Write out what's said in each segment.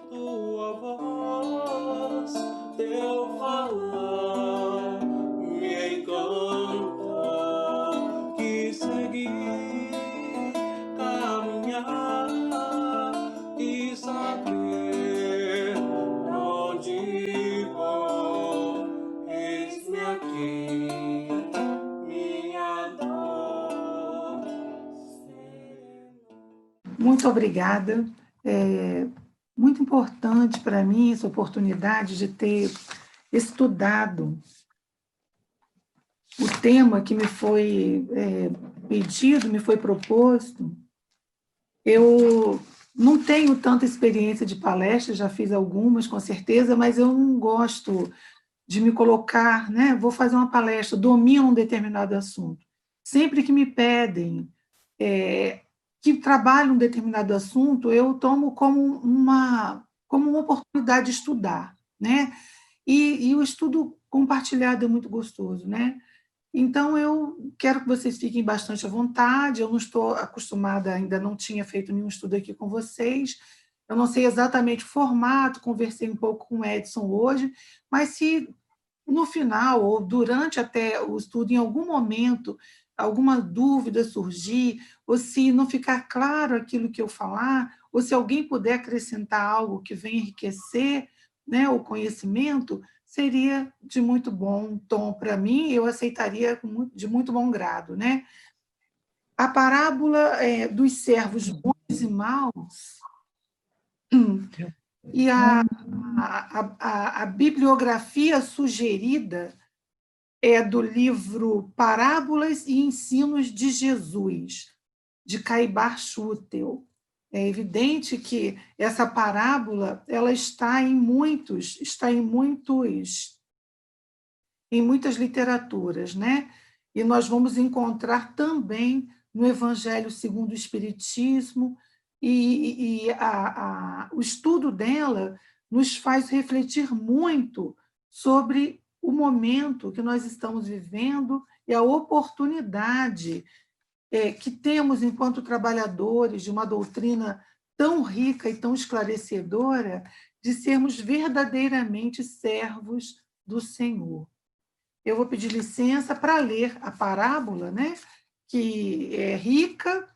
tua voz, teu falar me encantou. Quis seguir, caminhar e saber pra onde vou. Eis-me aqui, minha dor. Muito obrigada. É muito importante para mim essa oportunidade de ter estudado o tema que me foi pedido, me foi proposto. Eu não tenho tanta experiência de palestra, já fiz algumas, com certeza, mas eu não gosto de me colocar, né? Vou fazer uma palestra, domino um determinado assunto. Sempre que me pedem que trabalhe um determinado assunto, eu tomo como uma oportunidade de estudar, né? E o estudo compartilhado é muito gostoso, né? Então, eu quero que vocês fiquem bastante à vontade. Eu não estou acostumada, ainda não tinha feito nenhum estudo aqui com vocês. Eu não sei exatamente o formato, conversei um pouco com o Edson hoje, mas se no final, ou durante até o estudo, em algum momento, alguma dúvida surgir, ou se não ficar claro aquilo que eu falar, ou se alguém puder acrescentar algo que venha enriquecer, né, o conhecimento, seria de muito bom tom para mim, eu aceitaria de muito bom grado. Né? A parábola dos servos bons e maus, e a bibliografia sugerida é do livro Parábolas e Ensinos de Jesus, de Caibar Schutel. É evidente que essa parábola ela em muitas literaturas, né? E nós vamos encontrar também no Evangelho segundo o Espiritismo, o estudo dela nos faz refletir muito sobre o momento que nós estamos vivendo e a oportunidade que temos enquanto trabalhadores de uma doutrina tão rica e tão esclarecedora de sermos verdadeiramente servos do Senhor. Eu vou pedir licença para ler a parábola, né, que é rica.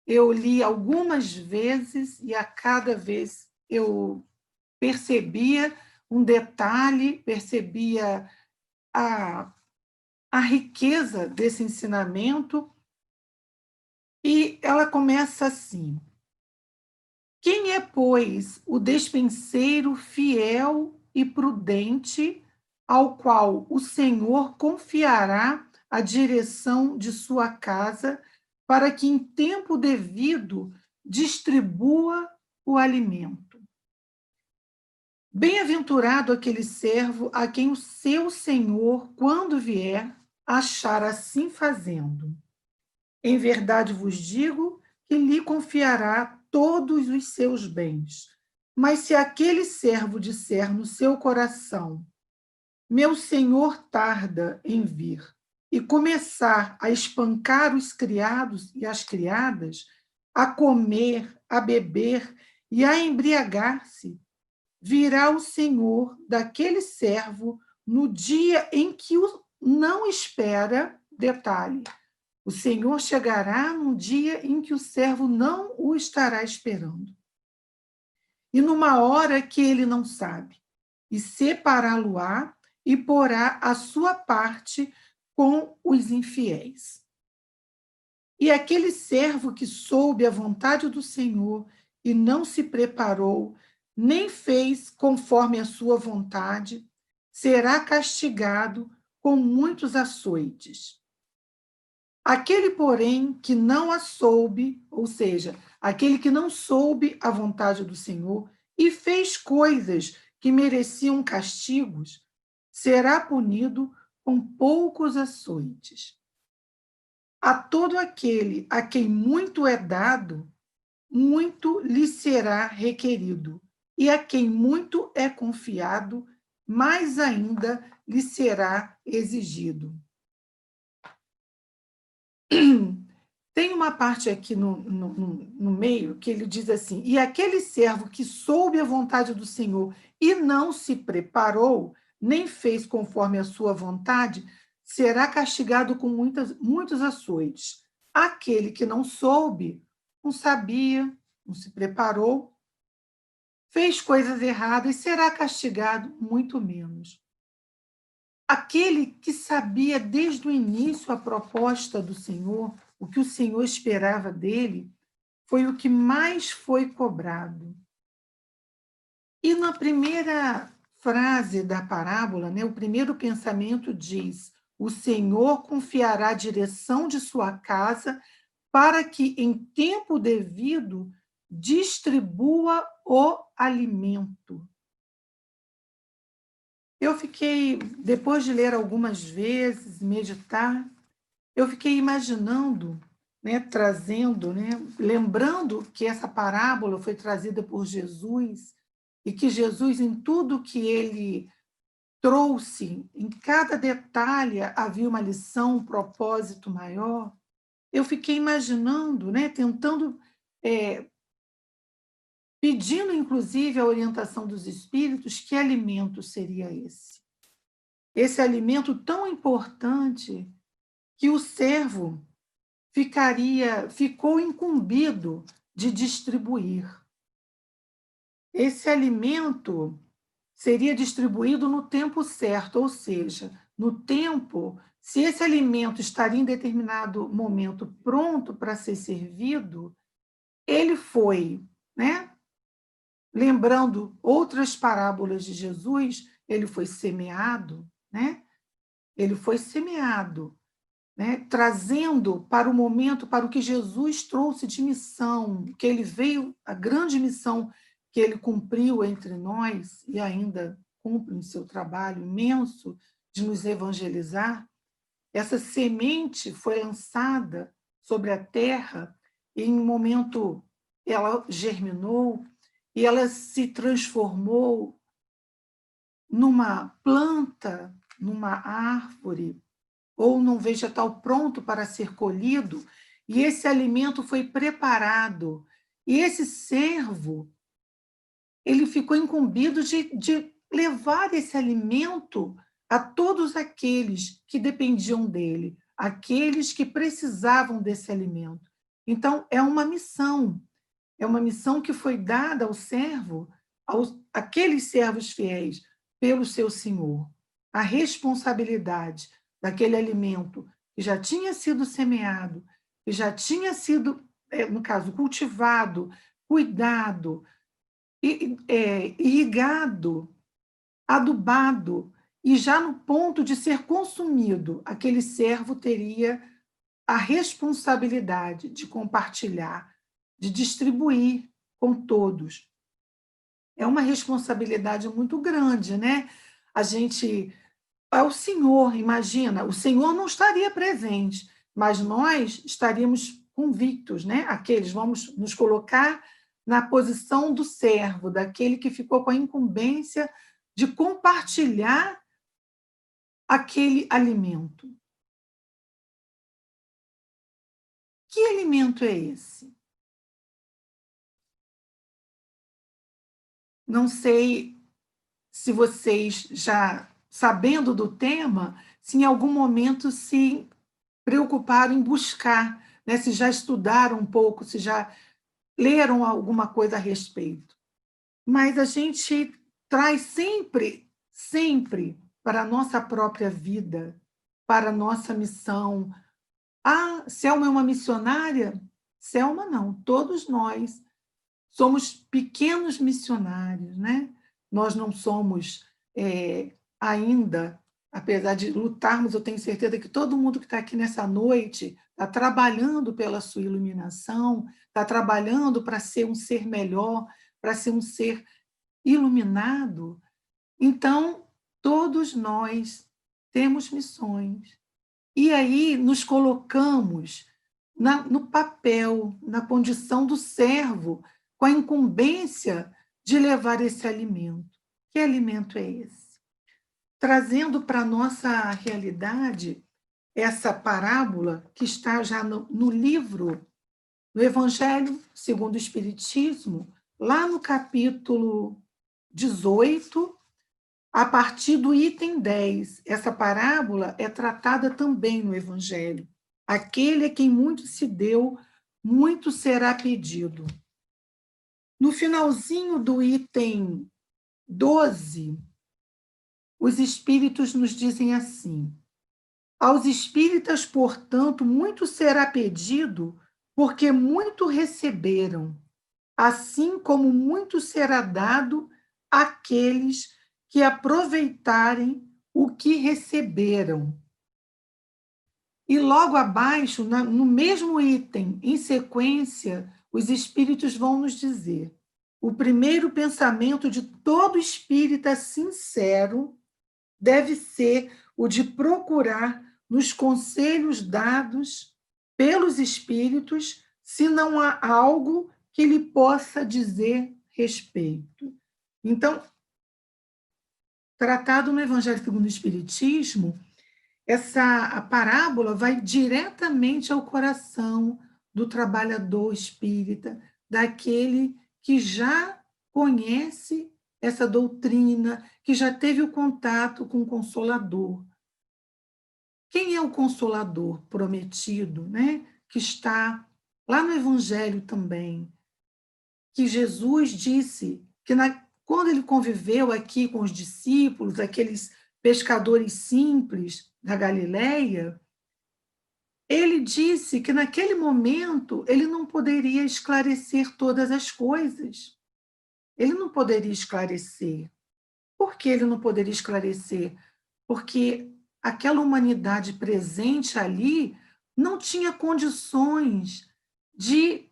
Eu li algumas vezes e a cada vez eu percebia um detalhe, percebia a, a riqueza desse ensinamento. E ela começa assim: quem é, pois, o despenseiro fiel e prudente, ao qual o Senhor confiará a direção de sua casa, para que em tempo devido distribua o alimento? Bem-aventurado aquele servo a quem o seu senhor, quando vier, achar assim fazendo. Em verdade vos digo que lhe confiará todos os seus bens. Mas se aquele servo disser no seu coração: meu senhor tarda em vir, e começar a espancar os criados e as criadas, a comer, a beber e a embriagar-se, virá o senhor daquele servo no dia em que o não espera. Detalhe: o Senhor chegará num dia em que o servo não o estará esperando, e numa hora que ele não sabe, e separá-lo-á e porá a sua parte com os infiéis. E aquele servo que soube a vontade do Senhor e não se preparou, nem fez conforme a sua vontade, será castigado com muitos açoites. Aquele, porém, que não a soube, ou seja, aquele que não soube a vontade do Senhor e fez coisas que mereciam castigos, será punido com poucos açoites. A todo aquele a quem muito é dado, muito lhe será requerido, e a quem muito é confiado, mais ainda lhe será exigido. Tem uma parte aqui no meio que ele diz assim: e aquele servo que soube a vontade do Senhor e não se preparou, nem fez conforme a sua vontade, será castigado com muitos açoites. Aquele que não soube, não sabia, não se preparou, fez coisas erradas, será castigado muito menos. Aquele que sabia desde o início a proposta do Senhor, o que o Senhor esperava dele, foi o que mais foi cobrado. E na primeira frase da parábola, né, o primeiro pensamento diz: o Senhor confiará a direção de sua casa para que, em tempo devido, distribua o alimento. Eu fiquei, depois de ler algumas vezes, meditar, eu fiquei imaginando, né, trazendo, né, lembrando que essa parábola foi trazida por Jesus e que Jesus, em tudo que ele trouxe, em cada detalhe havia uma lição, um propósito maior. Eu fiquei imaginando, né, tentando, pedindo inclusive a orientação dos espíritos, que alimento seria esse? Esse alimento tão importante que o servo ficou incumbido de distribuir. Esse alimento seria distribuído no tempo certo, ou seja, no tempo, se esse alimento estaria em determinado momento pronto para ser servido, ele foi, né? Lembrando outras parábolas de Jesus, ele foi semeado, né? Ele foi semeado, né, trazendo para o momento, para o que Jesus trouxe de missão, que ele veio, a grande missão que ele cumpriu entre nós e ainda cumpre no seu trabalho imenso de nos evangelizar. Essa semente foi lançada sobre a terra e, em um momento, ela germinou e ela se transformou numa planta, numa árvore, ou num vegetal pronto para ser colhido, e esse alimento foi preparado. E esse servo, ele ficou incumbido de levar esse alimento a todos aqueles que dependiam dele, aqueles que precisavam desse alimento. Então, é uma missão que foi dada ao servo, àqueles servos fiéis, pelo seu senhor. A responsabilidade daquele alimento que já tinha sido semeado, que já tinha sido, no caso, cultivado, cuidado, irrigado, adubado, e já no ponto de ser consumido, aquele servo teria a responsabilidade de compartilhar, de distribuir com todos. É uma responsabilidade muito grande, né? A gente é o Senhor, imagina, o Senhor não estaria presente, mas nós estaríamos convictos, né? Aqueles, vamos nos colocar na posição do servo, daquele que ficou com a incumbência de compartilhar aquele alimento. Que alimento é esse? Não sei se vocês já, sabendo do tema, se em algum momento se preocuparam em buscar, né? Se já estudaram um pouco, se já leram alguma coisa a respeito. Mas a gente traz sempre, sempre para a nossa própria vida, para a nossa missão. Ah, Selma é uma missionária? Selma não, todos nós somos pequenos missionários, né? Nós não somos ainda, apesar de lutarmos, eu tenho certeza que todo mundo que está aqui nessa noite está trabalhando pela sua iluminação, está trabalhando para ser um ser melhor, para ser um ser iluminado. Então, todos nós temos missões. E aí nos colocamos no papel, na condição do servo, com a incumbência de levar esse alimento. Que alimento é esse? Trazendo para a nossa realidade, essa parábola, que está já no livro do Evangelho segundo o Espiritismo, lá no capítulo 18, a partir do item 10. Essa parábola é tratada também no Evangelho. Aquele a quem muito se deu, muito será pedido. No finalzinho do item 12, os espíritos nos dizem assim: aos espíritas, portanto, muito será pedido, porque muito receberam, assim como muito será dado àqueles que aproveitarem o que receberam. E logo abaixo, no mesmo item, em sequência, os espíritos vão nos dizer: o primeiro pensamento de todo espírita sincero deve ser o de procurar nos conselhos dados pelos espíritos se não há algo que lhe possa dizer respeito. Então, tratado no Evangelho segundo o Espiritismo, a parábola vai diretamente ao coração do trabalhador espírita, daquele que já conhece essa doutrina, que já teve o contato com o Consolador. Quem é o Consolador prometido, né? Que está lá no Evangelho também, que Jesus disse que quando ele conviveu aqui com os discípulos, aqueles pescadores simples da Galileia, ele disse que naquele momento ele não poderia esclarecer todas as coisas. Ele não poderia esclarecer. Por que ele não poderia esclarecer? Porque aquela humanidade presente ali não tinha condições de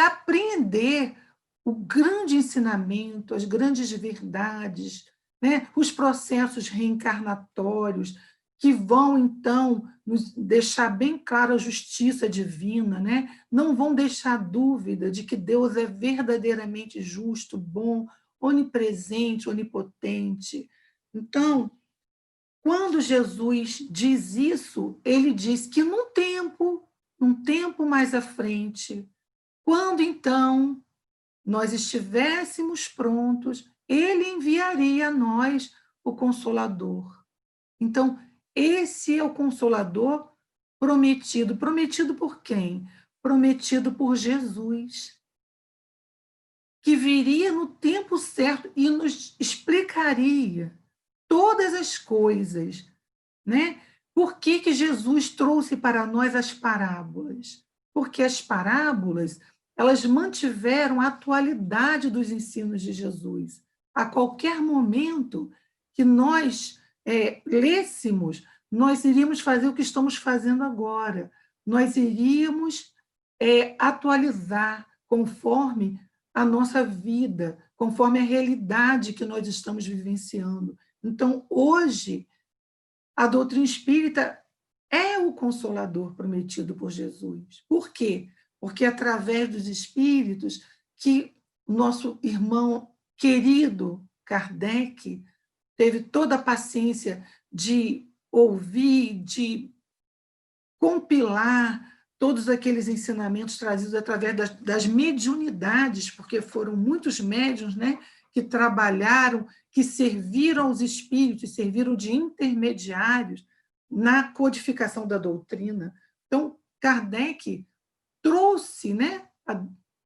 apreender o grande ensinamento, as grandes verdades, né? Os processos reencarnatórios, que vão, então, nos deixar bem clara a justiça divina, né? Não vão deixar dúvida de que Deus é verdadeiramente justo, bom, onipresente, onipotente. Então, quando Jesus diz isso, ele diz que num tempo mais à frente, quando então nós estivéssemos prontos, ele enviaria a nós o Consolador. Então, esse é o Consolador prometido. Prometido por quem? Prometido por Jesus, que viria no tempo certo e nos explicaria todas as coisas, né? Por que Jesus trouxe para nós as parábolas? Porque as parábolas, elas mantiveram a atualidade dos ensinos de Jesus. A qualquer momento que nós lêssemos, nós iríamos fazer o que estamos fazendo agora. Nós iríamos atualizar conforme a nossa vida, conforme a realidade que nós estamos vivenciando. Então, hoje, a doutrina espírita é o consolador prometido por Jesus. Por quê? Porque através dos espíritos que o nosso irmão querido Kardec teve toda a paciência de ouvir, de compilar todos aqueles ensinamentos trazidos através das mediunidades, porque foram muitos médiuns, né, que trabalharam, que serviram aos espíritos, serviram de intermediários na codificação da doutrina. Então, Kardec trouxe, né,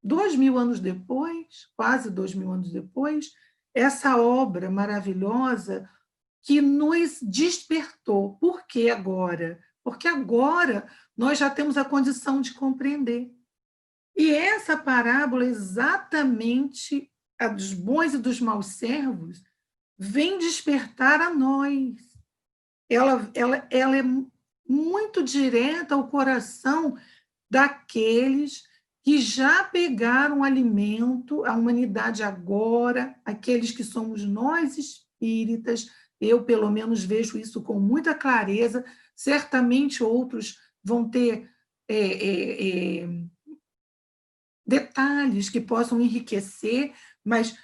2000 anos depois, quase 2000 anos depois, essa obra maravilhosa que nos despertou. Por que agora? Porque agora nós já temos a condição de compreender. E essa parábola, exatamente a dos bons e dos maus servos, vem despertar a nós. Ela é muito direta ao coração daqueles que já pegaram alimento, a humanidade agora, aqueles que somos nós espíritas. Eu, pelo menos, vejo isso com muita clareza. Certamente outros vão ter detalhes que possam enriquecer, mas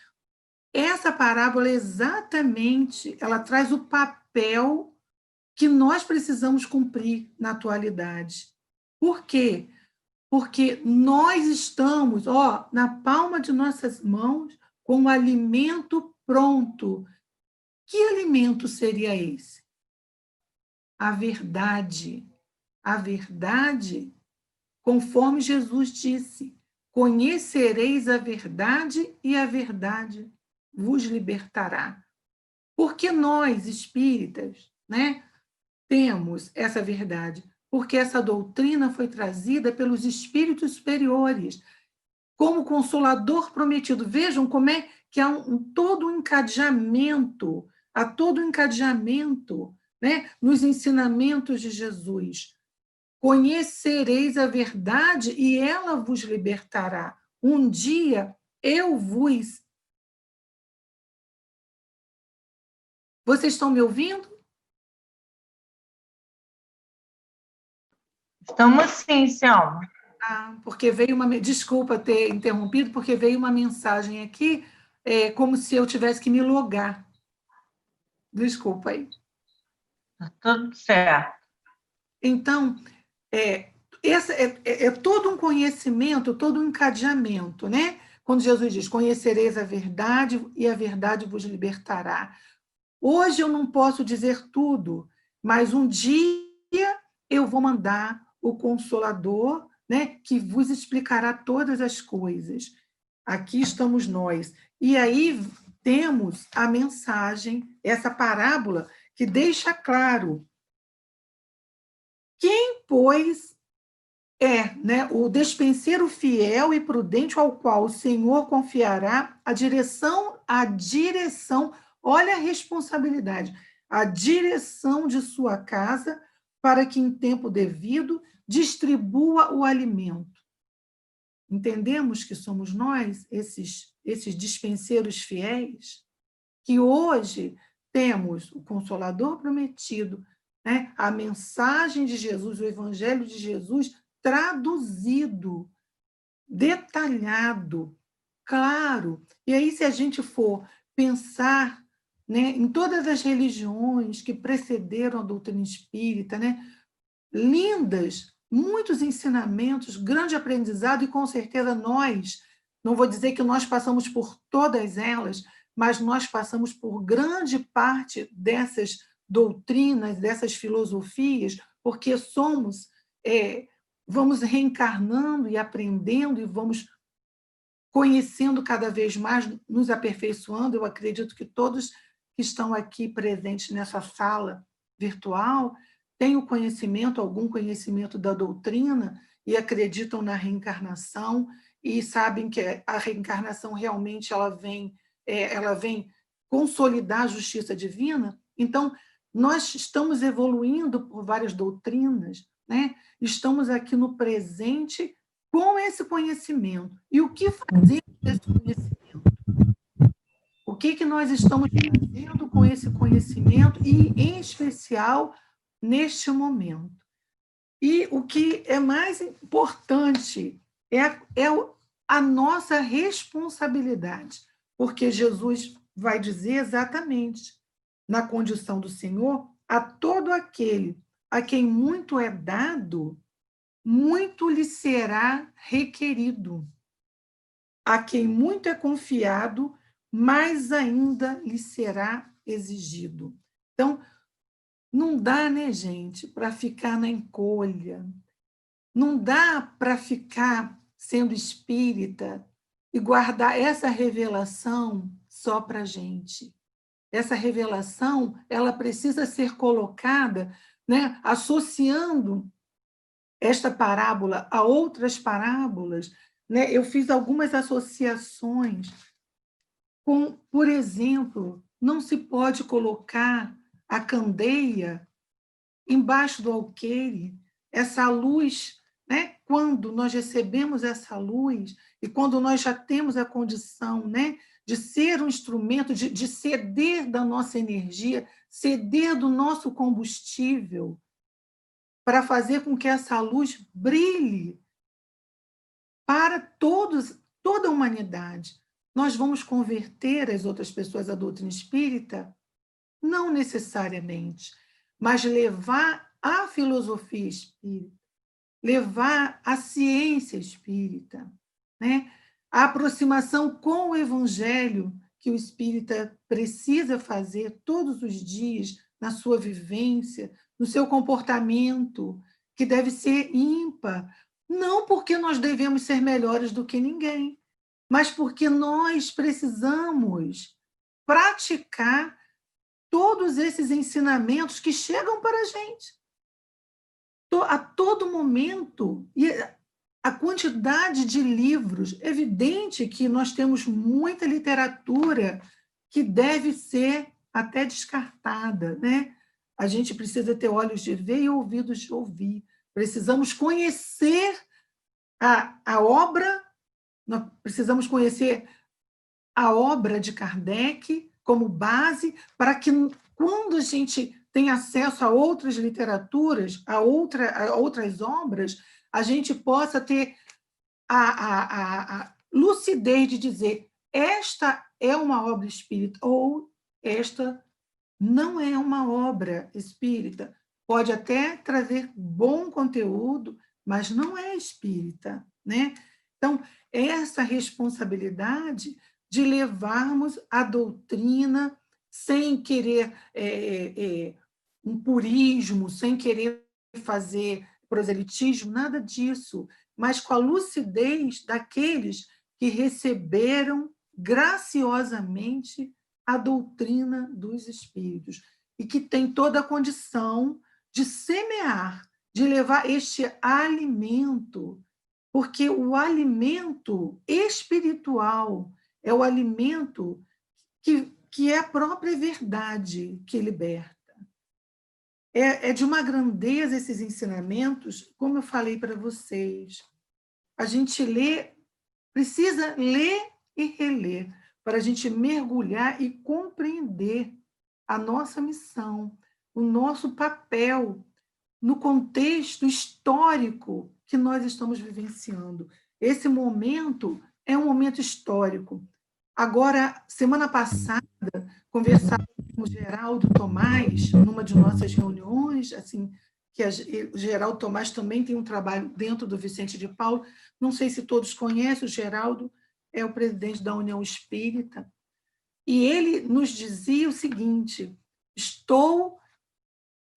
essa parábola exatamente, ela traz o papel que nós precisamos cumprir na atualidade. Por quê? Porque nós estamos, na palma de nossas mãos, com o alimento pronto. Que alimento seria esse? A verdade. A verdade, conforme Jesus disse: conhecereis a verdade e a verdade vos libertará. Porque nós, espíritas, né, temos essa verdade? Porque essa doutrina foi trazida pelos espíritos superiores, como consolador prometido. Vejam como é que há todo um encadeamento, há todo um encadeamento, né, nos ensinamentos de Jesus. Conhecereis a verdade e ela vos libertará. Um dia eu vos... Vocês estão me ouvindo? Estamos sim, Selma. Porque veio uma... Desculpa ter interrompido, porque veio uma mensagem aqui, como se eu tivesse que me logar. Desculpa aí. Tudo certo. Então, esse é todo um conhecimento, todo um encadeamento, né? Quando Jesus diz: conhecereis a verdade e a verdade vos libertará. Hoje eu não posso dizer tudo, mas um dia eu vou mandar o Consolador, né, que vos explicará todas as coisas. Aqui estamos nós. E aí temos a mensagem, essa parábola, que deixa claro quem, pois, né, o despenseiro fiel e prudente ao qual o Senhor confiará a direção, olha a responsabilidade, a direção de sua casa, para que em tempo devido distribua o alimento. Entendemos que somos nós, esses dispenseiros fiéis, que hoje temos o Consolador prometido, né, a mensagem de Jesus, o Evangelho de Jesus, traduzido, detalhado, claro. E aí, se a gente for pensar, né, em todas as religiões que precederam a doutrina espírita, né, lindas, muitos ensinamentos, grande aprendizado, e com certeza nós, não vou dizer que nós passamos por todas elas, mas nós passamos por grande parte dessas doutrinas, dessas filosofias, porque somos, vamos reencarnando e aprendendo e vamos conhecendo cada vez mais, nos aperfeiçoando. Eu acredito que todos que estão aqui presentes nessa sala virtual têm o conhecimento, algum conhecimento da doutrina, e acreditam na reencarnação, e sabem que a reencarnação realmente ela vem consolidar a justiça divina. Então, nós estamos evoluindo por várias doutrinas, né? Estamos aqui no presente com esse conhecimento. E o que fazer com esse conhecimento? O que nós estamos fazendo com esse conhecimento, e, em especial, neste momento? E o que é mais importante é a nossa responsabilidade, porque Jesus vai dizer exatamente, na condição do Senhor: a todo aquele a quem muito é dado, muito lhe será requerido. A quem muito é confiado, mais ainda lhe será exigido. Então, não dá, né, gente, para ficar na encolha. Não dá para ficar sendo espírita e guardar essa revelação só para a gente. Essa revelação, ela precisa ser colocada, né, associando esta parábola a outras parábolas, né? Eu fiz algumas associações com, por exemplo, não se pode colocar a candeia embaixo do alqueire, essa luz, né? Quando nós recebemos essa luz e quando nós já temos a condição, né, de ser um instrumento, de ceder da nossa energia, ceder do nosso combustível, para fazer com que essa luz brilhe para toda a humanidade. Nós vamos converter as outras pessoas à doutrina espírita? Não necessariamente, mas levar a filosofia espírita, levar a ciência espírita, né? A aproximação com o evangelho que o espírita precisa fazer todos os dias na sua vivência, no seu comportamento, que deve ser ímpar, não porque nós devemos ser melhores do que ninguém, mas porque nós precisamos praticar todos esses ensinamentos que chegam para a gente a todo momento. E a quantidade de livros, evidente que nós temos muita literatura que deve ser até descartada, né? A gente precisa ter olhos de ver e ouvidos de ouvir. Precisamos conhecer a obra, nós precisamos conhecer a obra de Kardec como base para que, quando a gente tem acesso a outras literaturas, a outras obras, a gente possa ter a lucidez de dizer esta é uma obra espírita ou esta não é uma obra espírita. Pode até trazer bom conteúdo, mas não é espírita, né? Então, essa responsabilidade de levarmos a doutrina sem querer um purismo, sem querer fazer proselitismo, nada disso, mas com a lucidez daqueles que receberam graciosamente a doutrina dos espíritos e que tem toda a condição de semear, de levar este alimento, porque o espiritual é o alimento que é a própria verdade que liberta. É de uma grandeza esses ensinamentos, como eu falei para vocês. A gente precisa ler e reler, para a gente mergulhar e compreender a nossa missão, o nosso papel no contexto histórico que nós estamos vivenciando. Esse momento é um momento histórico. Agora, semana passada, conversava com o Geraldo Tomás, numa de nossas reuniões, assim, que o Geraldo Tomás também tem um trabalho dentro do Vicente de Paulo. Não sei se todos conhecem, o Geraldo é o presidente da União Espírita, e ele nos dizia o seguinte: estou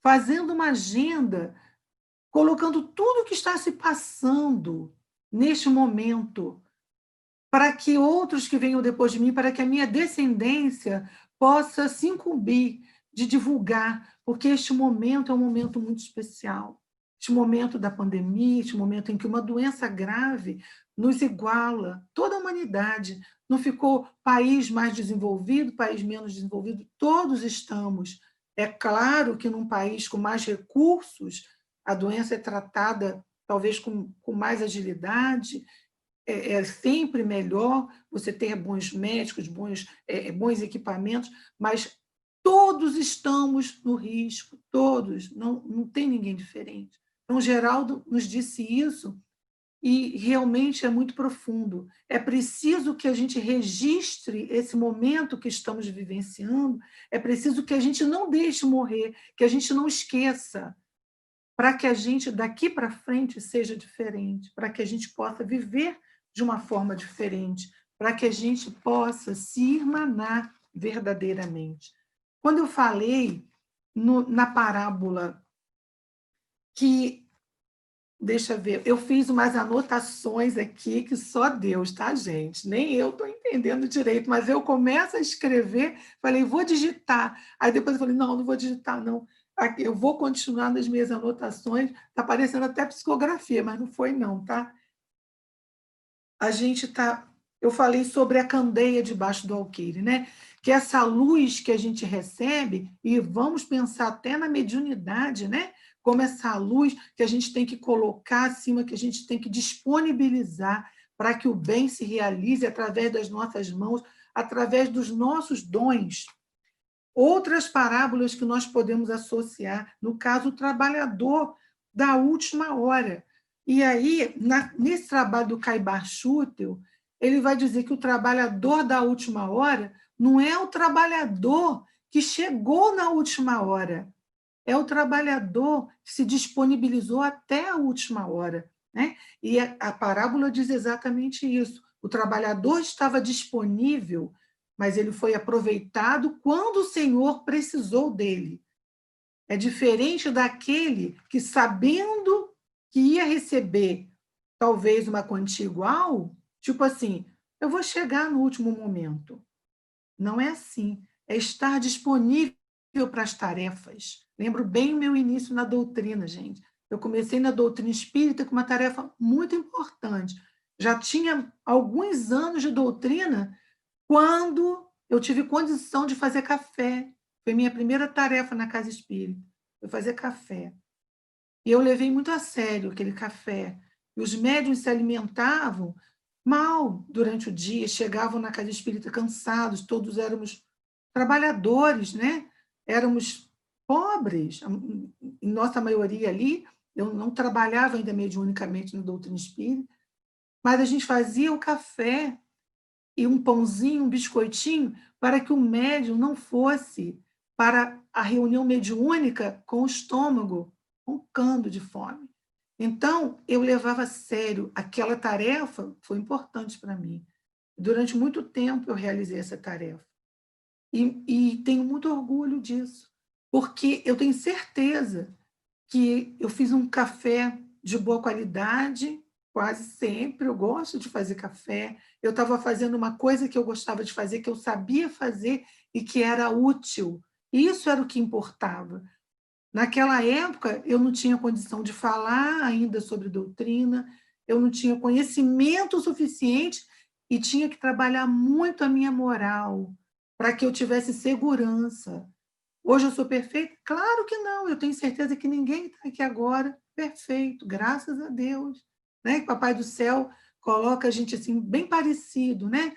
fazendo uma agenda, colocando tudo o que está se passando neste momento, para que outros que venham depois de mim, para que a minha descendência possa se incumbir de divulgar, porque este momento é um momento muito especial. Este momento da pandemia, este momento em que uma doença grave nos iguala, toda a humanidade. Não ficou país mais desenvolvido, país menos desenvolvido, todos estamos. É claro que num país com mais recursos, a doença é tratada talvez com mais agilidade, é sempre melhor você ter bons médicos, bons equipamentos, mas todos estamos no risco, todos, não tem ninguém diferente. Então, Geraldo nos disse isso, e realmente é muito profundo. É preciso que a gente registre esse momento que estamos vivenciando, é preciso que a gente não deixe morrer, que a gente não esqueça, para que a gente, daqui para frente, seja diferente, para que a gente possa viver de uma forma diferente, para que a gente possa se irmanar verdadeiramente. Quando eu falei na parábola que, deixa eu ver, eu fiz umas anotações aqui que só Deus, tá, gente? Nem eu estou entendendo direito, mas eu começo a escrever, falei, vou digitar. Aí depois eu falei, não vou digitar, não. Eu vou continuar nas minhas anotações, está parecendo até psicografia, mas não foi não, tá? Eu falei sobre a candeia debaixo do alqueire, né? Que essa luz que a gente recebe, e vamos pensar até na mediunidade, né? Como essa luz que a gente tem que colocar acima, que a gente tem que disponibilizar para que o bem se realize através das nossas mãos, através dos nossos dons. Outras parábolas que nós podemos associar, no caso, o trabalhador da última hora. E aí, nesse trabalho do Caibar Schutel, ele vai dizer que o trabalhador da última hora não é o trabalhador que chegou na última hora, é o trabalhador que se disponibilizou até a última hora, né? E a parábola diz exatamente isso. O trabalhador estava disponível, mas ele foi aproveitado quando o Senhor precisou dele. É diferente daquele que, sabendo que ia receber talvez uma quantia igual, tipo assim, eu vou chegar no último momento. Não é assim. É estar disponível para as tarefas. Lembro bem o meu início na doutrina, gente. Eu comecei na doutrina espírita com uma tarefa muito importante. Já tinha alguns anos de doutrina quando eu tive condição de fazer café. Foi minha primeira tarefa na casa espírita, foi fazer café. E eu levei muito a sério aquele café. E os médiuns se alimentavam mal durante o dia, chegavam na casa espírita cansados, todos éramos trabalhadores, né? Éramos pobres, em nossa maioria ali. Eu não trabalhava ainda mediunicamente na doutrina espírita, mas a gente fazia o café e um pãozinho, um biscoitinho, para que o médium não fosse para a reunião mediúnica com o estômago roncando de fome. Então, eu levava a sério aquela tarefa, foi importante para mim. Durante muito tempo eu realizei essa tarefa. E tenho muito orgulho disso, porque eu tenho certeza que eu fiz um café de boa qualidade, quase sempre, eu gosto de fazer café. Eu estava fazendo uma coisa que eu gostava de fazer, que eu sabia fazer e que era útil. Isso era o que importava. Naquela época, eu não tinha condição de falar ainda sobre doutrina, eu não tinha conhecimento suficiente e tinha que trabalhar muito a minha moral para que eu tivesse segurança. Hoje eu sou perfeita? Claro que não, eu tenho certeza que ninguém está aqui agora perfeito, graças a Deus. Né? Que Papai do Céu coloca a gente assim, bem parecido, né?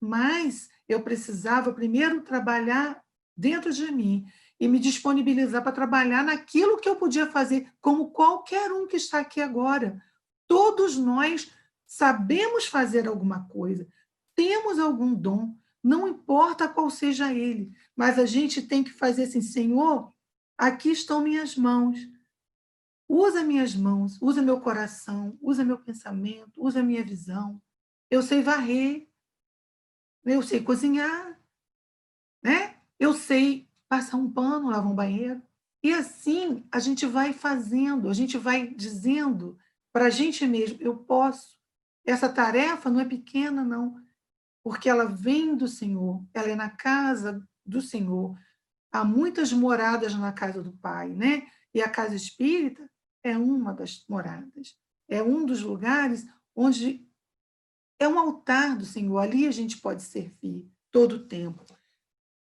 Mas eu precisava primeiro trabalhar dentro de mim e me disponibilizar para trabalhar naquilo que eu podia fazer, como qualquer um que está aqui agora. Todos nós sabemos fazer alguma coisa, temos algum dom, não importa qual seja ele, mas a gente tem que fazer assim, Senhor, aqui estão minhas mãos, usa minhas mãos, usa meu coração, usa meu pensamento, usa minha visão. Eu sei varrer, eu sei cozinhar, né? Eu sei passar um pano, lavar um banheiro. E assim a gente vai fazendo, a gente vai dizendo para a gente mesmo, eu posso. Essa tarefa não é pequena, não, porque ela vem do Senhor, ela é na casa do Senhor. Há muitas moradas na casa do Pai, né? E a casa espírita é uma das moradas. É um dos lugares onde é um altar do Senhor. Ali a gente pode servir todo o tempo.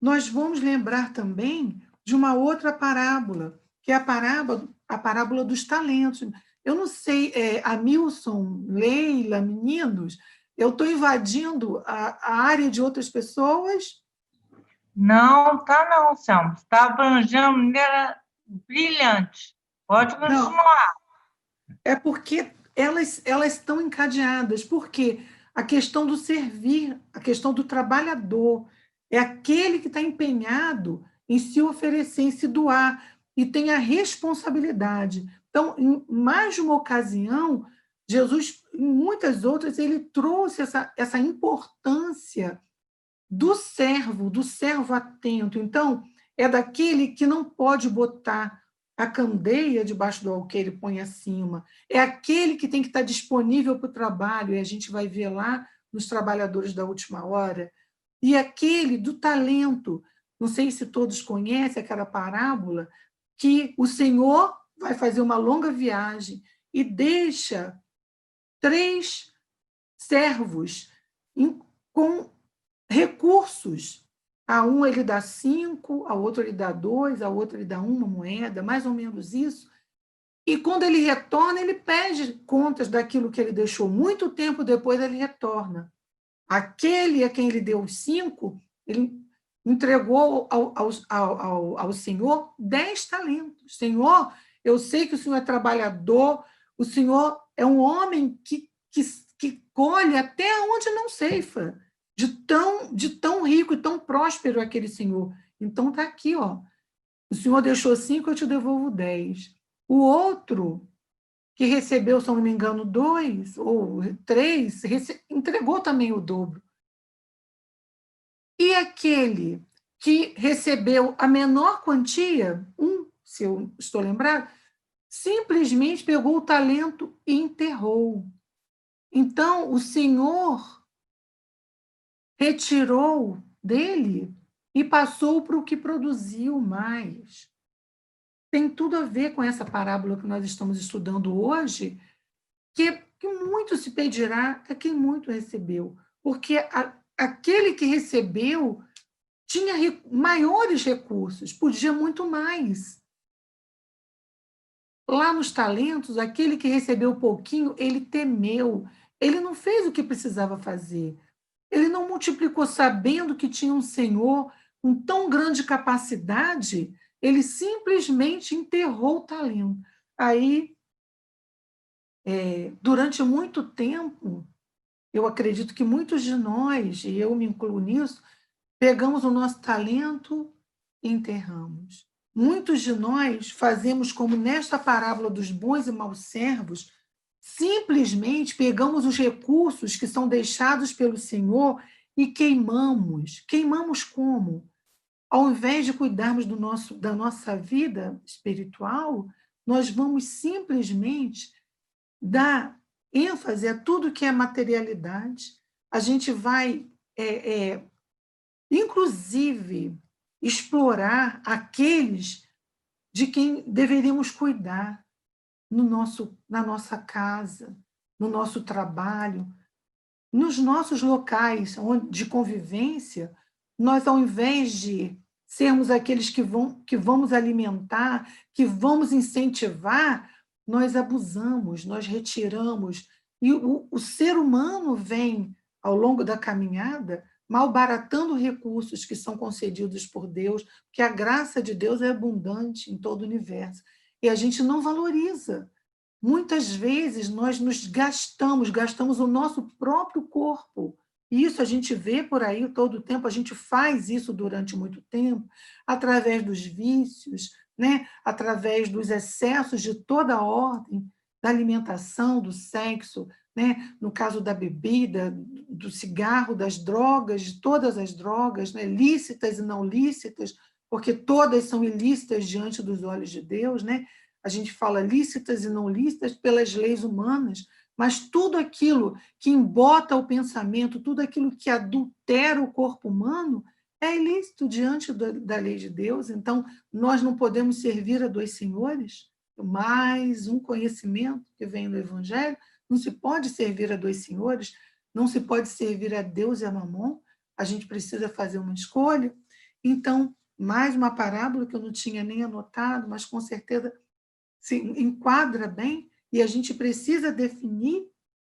Nós vamos lembrar também de uma outra parábola, que é a parábola dos talentos. Eu não sei, Amilson, Leila, meninos, eu estou invadindo a área de outras pessoas? Não, tá não, Selma. Está abrangendo de uma maneira brilhante. Pode Não, continuar. é porque elas estão encadeadas. Porque a questão do servir, a questão do trabalhador, é aquele que está empenhado em se oferecer, em se doar, e tem a responsabilidade. Então, em mais de uma ocasião, Jesus, em muitas outras, ele trouxe essa importância do servo atento. Então, é daquele que não pode botar a candeia debaixo do alqueire e põe acima. É aquele que tem que estar disponível para o trabalho, e a gente vai ver lá nos trabalhadores da última hora. E aquele do talento. Não sei se todos conhecem aquela parábola que o Senhor vai fazer uma longa viagem e deixa 3 servos com recursos. A um ele dá 5, a outro ele dá 2, a outro ele dá uma moeda, mais ou menos isso. E quando ele retorna, ele pede contas daquilo que ele deixou. Muito tempo depois ele retorna. Aquele a quem ele deu os 5, ele entregou ao Senhor 10 talentos. Senhor, eu sei que o Senhor é trabalhador, o Senhor é um homem que colhe até onde não ceifa, de tão rico e tão próspero aquele Senhor. Então está aqui, ó. O senhor deixou 5, eu te devolvo 10. O outro, que recebeu, se não me engano, 2 ou 3, entregou também o dobro. E aquele que recebeu a menor quantia, se eu estou lembrado, simplesmente pegou o talento e enterrou. Então, o Senhor retirou dele e passou para o que produziu mais. Tem tudo a ver com essa parábola que nós estamos estudando hoje, que muito se pedirá a quem muito recebeu, porque aquele que recebeu tinha maiores recursos, podia muito mais. Lá nos talentos, aquele que recebeu pouquinho, ele temeu, ele não fez o que precisava fazer, ele não multiplicou sabendo que tinha um Senhor com tão grande capacidade, ele simplesmente enterrou o talento. Aí, durante muito tempo, eu acredito que muitos de nós, e eu me incluo nisso, pegamos o nosso talento e enterramos. Muitos de nós fazemos como nesta parábola dos bons e maus servos, simplesmente pegamos os recursos que são deixados pelo Senhor e queimamos. Queimamos como? Ao invés de cuidarmos da nossa vida espiritual, nós vamos simplesmente dar ênfase a tudo que é materialidade. A gente vai, inclusive, explorar aqueles de quem deveríamos cuidar na nossa casa, no nosso trabalho, nos nossos locais de convivência. Nós, ao invés de sermos aqueles que vamos alimentar, que vamos incentivar, nós abusamos, nós retiramos. E o ser humano vem, ao longo da caminhada, malbaratando recursos que são concedidos por Deus, porque a graça de Deus é abundante em todo o universo. E a gente não valoriza. Muitas vezes nós nos gastamos o nosso próprio corpo. Isso a gente vê por aí todo o tempo, a gente faz isso durante muito tempo, através dos vícios, né? Através dos excessos de toda a ordem, da alimentação, do sexo, né? No caso da bebida, do cigarro, das drogas, de todas as drogas, né? Lícitas e não lícitas, porque todas são ilícitas diante dos olhos de Deus, né? A gente fala lícitas e não lícitas pelas leis humanas, mas tudo aquilo que embota o pensamento, tudo aquilo que adultera o corpo humano, é ilícito diante da lei de Deus. Então, nós não podemos servir a dois senhores. Mais um conhecimento que vem no Evangelho, não se pode servir a dois senhores, não se pode servir a Deus e a Mamon, a gente precisa fazer uma escolha. Então, mais uma parábola que eu não tinha nem anotado, mas com certeza se enquadra bem, e a gente precisa definir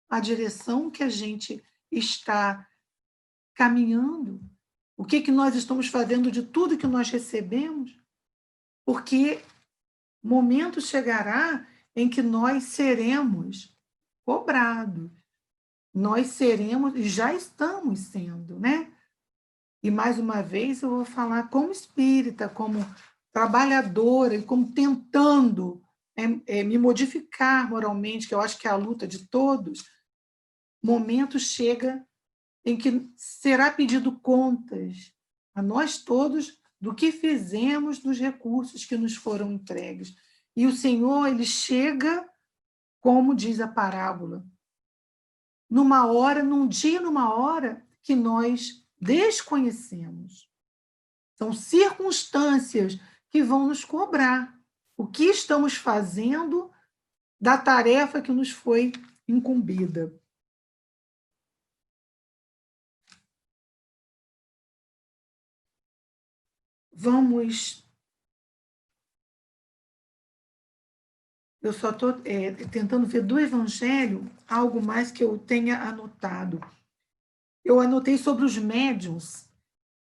a direção que a gente está caminhando, o que nós estamos fazendo de tudo que nós recebemos, porque momento chegará em que nós seremos cobrados, nós seremos, e já estamos sendo, né? E, mais uma vez, eu vou falar como espírita, como trabalhadora, e como tentando me modificar moralmente, que eu acho que é a luta de todos. Momento chega em que será pedido contas a nós todos do que fizemos dos recursos que nos foram entregues. E o Senhor, ele chega, como diz a parábola, numa hora, num dia, numa hora que nós desconhecemos. São circunstâncias que vão nos cobrar o que estamos fazendo da tarefa que nos foi incumbida. Vamos. Eu só estou tentando ver do Evangelho algo mais que eu tenha anotado. Eu anotei sobre os médiuns.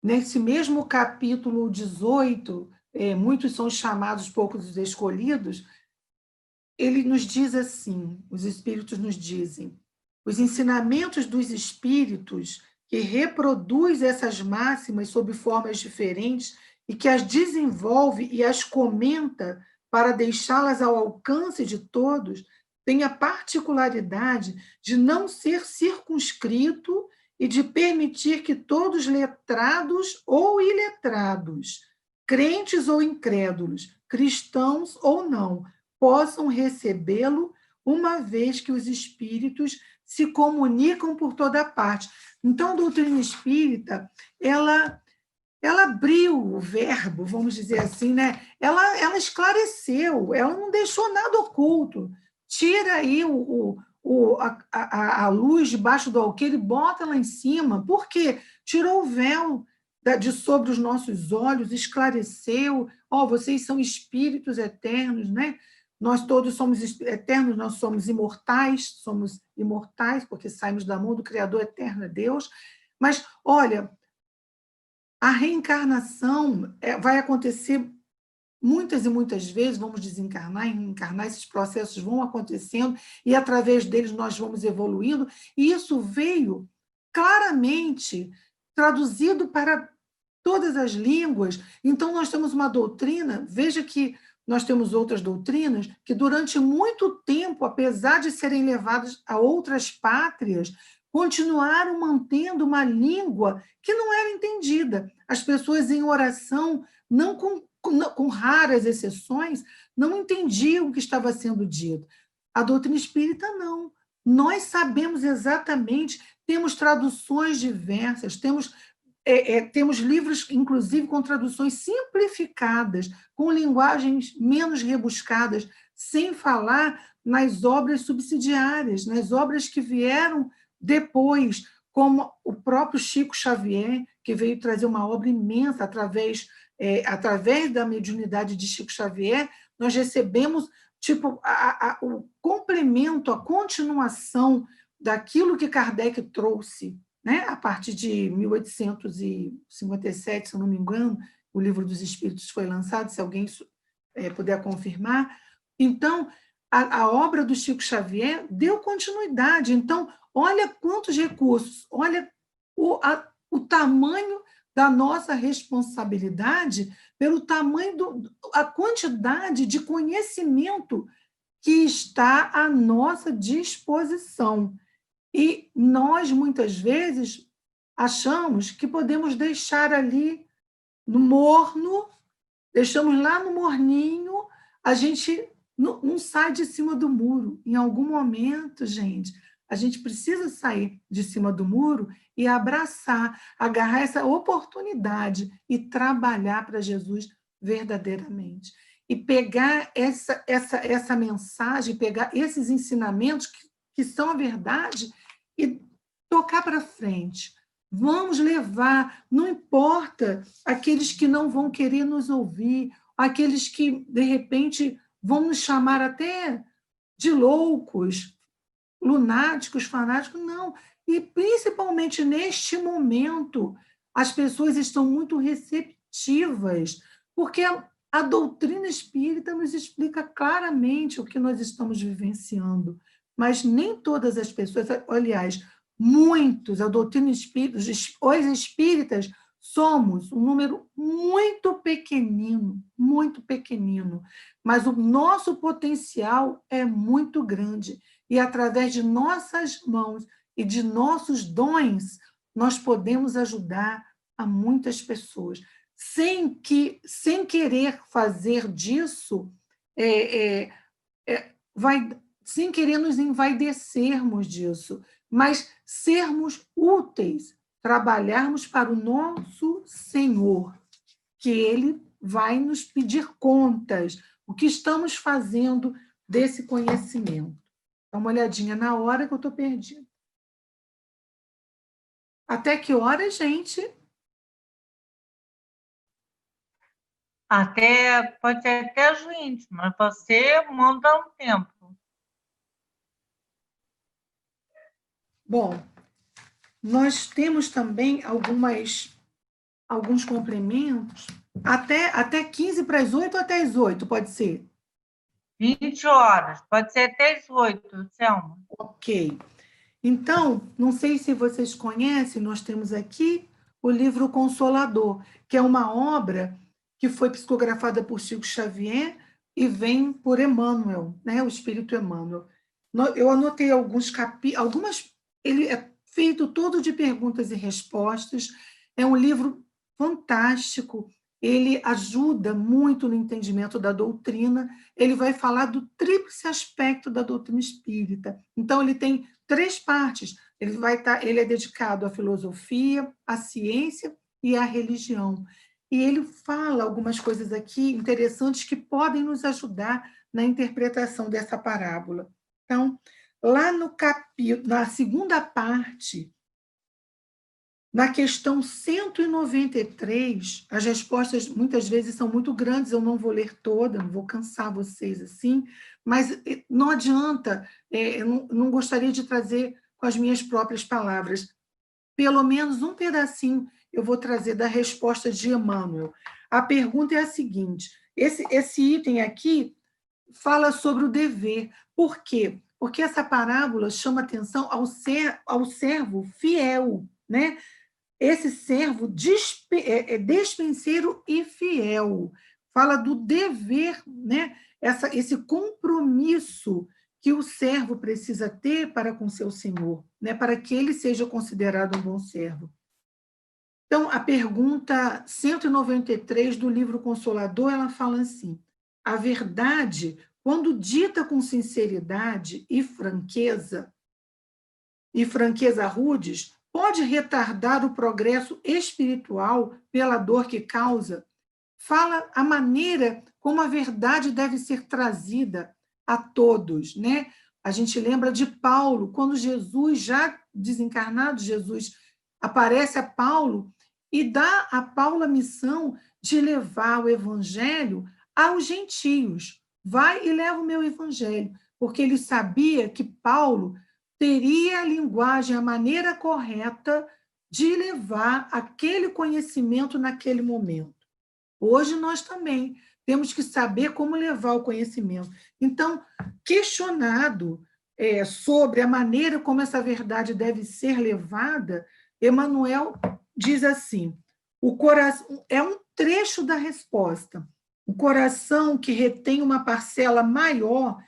Nesse mesmo capítulo 18, muitos são chamados, poucos os escolhidos, ele nos diz assim, os espíritos nos dizem, os ensinamentos dos espíritos que reproduz essas máximas sob formas diferentes e que as desenvolve e as comenta para deixá-las ao alcance de todos, tem a particularidade de não ser circunscrito e de permitir que todos letrados ou iletrados, crentes ou incrédulos, cristãos ou não, possam recebê-lo, uma vez que os espíritos se comunicam por toda parte. Então, a doutrina espírita, ela abriu o verbo, vamos dizer assim, né? Ela esclareceu, ela não deixou nada oculto. Tira aí a luz debaixo do alqueire e bota lá em cima. Por quê? Tirou o véu de sobre os nossos olhos, esclareceu. Vocês são espíritos eternos, né? Nós todos somos eternos, nós somos imortais porque saímos da mão do Criador eterno, Deus. Mas, olha, a reencarnação vai acontecer muitas e muitas vezes, vamos desencarnar e reencarnar, esses processos vão acontecendo e, através deles, nós vamos evoluindo. E isso veio claramente traduzido para todas as línguas. Então, nós temos uma doutrina, veja que nós temos outras doutrinas que, durante muito tempo, apesar de serem levadas a outras pátrias, continuaram mantendo uma língua que não era entendida. As pessoas em oração, não com raras exceções, não entendiam o que estava sendo dito. A doutrina espírita, não. Nós sabemos exatamente, temos traduções diversas, temos livros, inclusive, com traduções simplificadas, com linguagens menos rebuscadas, sem falar nas obras subsidiárias, nas obras que vieram depois, como o próprio Chico Xavier, que veio trazer uma obra imensa através da mediunidade de Chico Xavier, nós recebemos o complemento, a continuação daquilo que Kardec trouxe, né? A partir de 1857, se eu não me engano, o Livro dos Espíritos foi lançado, se alguém puder confirmar. Então, a obra do Chico Xavier deu continuidade. Então, olha quantos recursos, olha o tamanho da nossa responsabilidade pelo tamanho a quantidade de conhecimento que está à nossa disposição. E nós, muitas vezes, achamos que podemos deixar ali no morno, deixamos lá no morninho, a gente não sai de cima do muro. Em algum momento, gente, a gente precisa sair de cima do muro e abraçar, agarrar essa oportunidade e trabalhar para Jesus verdadeiramente. E pegar essa mensagem, pegar esses ensinamentos que são a verdade e tocar para frente. Vamos levar, não importa aqueles que não vão querer nos ouvir, aqueles que, de repente, vão nos chamar até de loucos, lunáticos, fanáticos, não. E, principalmente neste momento, as pessoas estão muito receptivas, porque a doutrina espírita nos explica claramente o que nós estamos vivenciando. Mas nem todas as pessoas, aliás, muitos, a doutrina espírita, os espíritas, somos um número muito pequenino, mas o nosso potencial é muito grande. E, através de nossas mãos e de nossos dons, nós podemos ajudar a muitas pessoas, sem querer fazer disso, sem querer nos envaidecermos disso, mas sermos úteis, trabalharmos para o nosso Senhor, que Ele vai nos pedir contas, o que estamos fazendo desse conhecimento. Dá uma olhadinha na hora que eu estou perdida. Até que hora, gente? Pode ser até as 20, mas você manda um tempo. Bom, nós temos também alguns complementos, até 15 para as 8 ou até as 8, pode ser? 20 horas, pode ser até as 8, Selma. Ok. Então, não sei se vocês conhecem, nós temos aqui o livro Consolador, que é uma obra que foi psicografada por Chico Xavier e vem por Emmanuel, né? O Espírito Emmanuel. Eu anotei algumas. Ele é feito todo de perguntas e respostas. É um livro fantástico. Ele ajuda muito no entendimento da doutrina. Ele vai falar do tríplice aspecto da doutrina espírita. Então, ele tem 3 partes. Ele é dedicado à filosofia, à ciência e à religião. E ele fala algumas coisas aqui interessantes que podem nos ajudar na interpretação dessa parábola. Então, lá no capítulo, na segunda parte, na questão 193, as respostas muitas vezes são muito grandes, eu não vou ler toda, não vou cansar vocês assim, mas não adianta, eu não gostaria de trazer com as minhas próprias palavras. Pelo menos um pedacinho eu vou trazer da resposta de Emmanuel. A pergunta é a seguinte: esse item aqui fala sobre o dever. Por quê? Porque essa parábola chama atenção ao servo fiel, né? Esse servo despenseiro e fiel. Fala do dever, né? Esse compromisso que o servo precisa ter para com seu senhor, né? Para que ele seja considerado um bom servo. Então, a pergunta 193 do livro Consolador, ela fala assim: a verdade, quando dita com sinceridade e franqueza rudes, pode retardar o progresso espiritual pela dor que causa? Fala a maneira como a verdade deve ser trazida a todos, né? A gente lembra de Paulo, quando Jesus, já desencarnado, Jesus aparece a Paulo e dá a Paulo a missão de levar o evangelho aos gentios. Vai e leva o meu evangelho, porque ele sabia que Paulo teria a linguagem, a maneira correta de levar aquele conhecimento naquele momento. Hoje nós também temos que saber como levar o conhecimento. Então, questionado sobre a maneira como essa verdade deve ser levada, Emmanuel diz assim: o coração é um trecho da resposta. O coração que retém uma parcela maior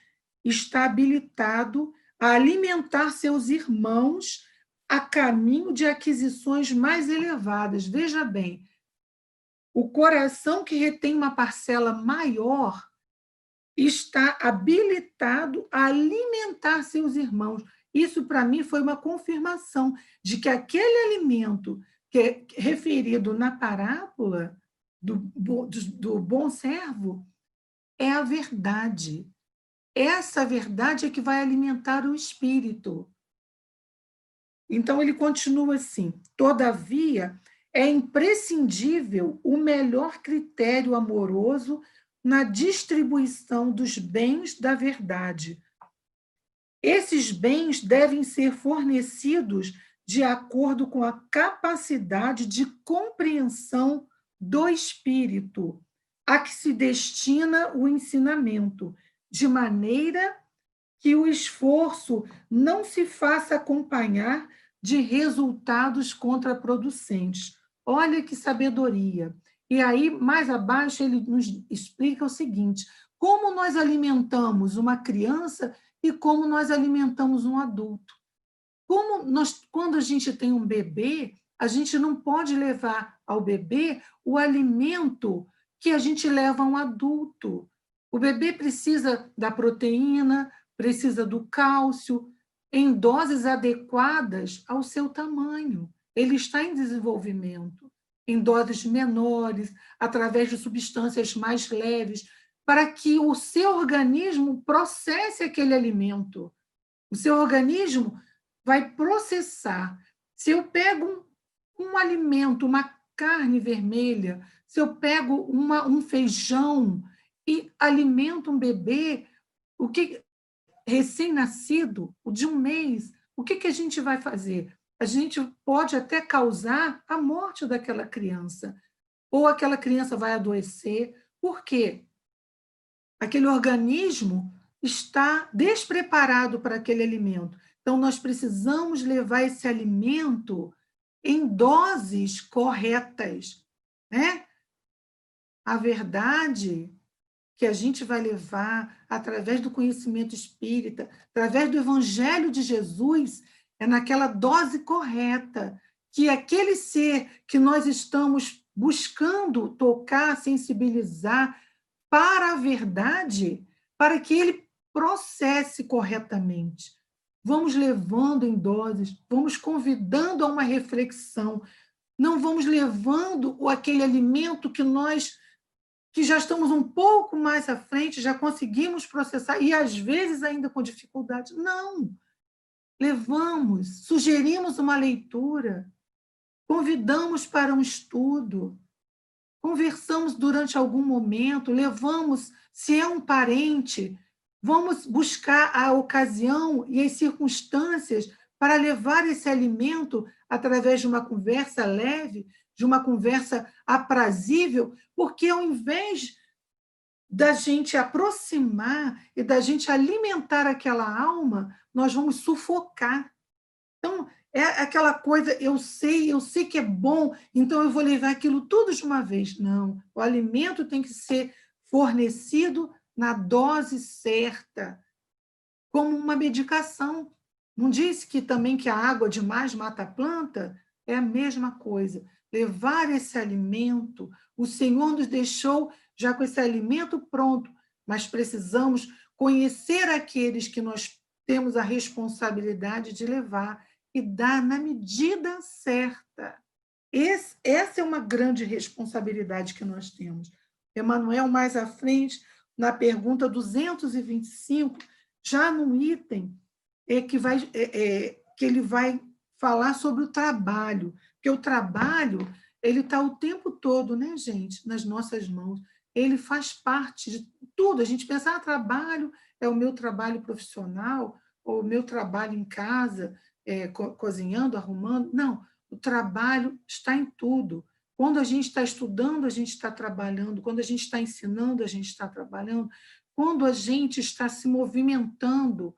está habilitado a alimentar seus irmãos a caminho de aquisições mais elevadas. Veja bem, o coração que retém uma parcela maior está habilitado a alimentar seus irmãos. Isso, para mim, foi uma confirmação de que aquele alimento que é referido na parábola do bom servo é a verdade. Essa verdade é que vai alimentar o espírito. Então, ele continua assim: todavia, é imprescindível o melhor critério amoroso na distribuição dos bens da verdade. Esses bens devem ser fornecidos de acordo com a capacidade de compreensão do espírito a que se destina o ensinamento, de maneira que o esforço não se faça acompanhar de resultados contraproducentes. Olha que sabedoria! E aí, mais abaixo, ele nos explica o seguinte: como nós alimentamos uma criança e como nós alimentamos um adulto. Quando a gente tem um bebê, a gente não pode levar ao bebê o alimento que a gente leva a um adulto. O bebê precisa da proteína, precisa do cálcio, em doses adequadas ao seu tamanho. Ele está em desenvolvimento, em doses menores, através de substâncias mais leves, para que o seu organismo processe aquele alimento. O seu organismo vai processar. Se eu pego um alimento, uma carne vermelha, se eu pego um feijão e alimento um bebê, o que recém-nascido, de 1 mês, o que a gente vai fazer? A gente pode até causar a morte daquela criança, ou aquela criança vai adoecer. Por quê? Aquele organismo está despreparado para aquele alimento. Então, nós precisamos levar esse alimento em doses corretas, né? A verdade que a gente vai levar através do conhecimento espírita, através do Evangelho de Jesus, é naquela dose correta, que aquele ser que nós estamos buscando tocar, sensibilizar para a verdade, para que ele processe corretamente. Vamos levando em doses, vamos convidando a uma reflexão, não vamos levando aquele alimento que já estamos um pouco mais à frente, já conseguimos processar, e às vezes ainda com dificuldade. Não, levamos, sugerimos uma leitura, convidamos para um estudo, conversamos durante algum momento, levamos, se é um parente, vamos buscar a ocasião e as circunstâncias para levar esse alimento através de uma conversa leve, de uma conversa aprazível, porque ao invés da gente aproximar e da gente alimentar aquela alma, nós vamos sufocar. Então, é aquela coisa, eu sei que é bom, então eu vou levar aquilo tudo de uma vez. Não, o alimento tem que ser fornecido na dose certa, como uma medicação. Não disse que também que a água demais mata a planta? É a mesma coisa. Levar esse alimento, o Senhor nos deixou já com esse alimento pronto, mas precisamos conhecer aqueles que nós temos a responsabilidade de levar e dar na medida certa. Essa é uma grande responsabilidade que nós temos. Emmanuel, mais à frente, na pergunta 225, já no item que ele vai falar sobre o trabalho, porque o trabalho ele está o tempo todo, né, gente, nas nossas mãos. Ele faz parte de tudo. A gente pensa, trabalho é o meu trabalho profissional, ou o meu trabalho em casa, cozinhando, arrumando. Não, o trabalho está em tudo. Quando a gente está estudando, a gente está trabalhando. Quando a gente está ensinando, a gente está trabalhando. Quando a gente está se movimentando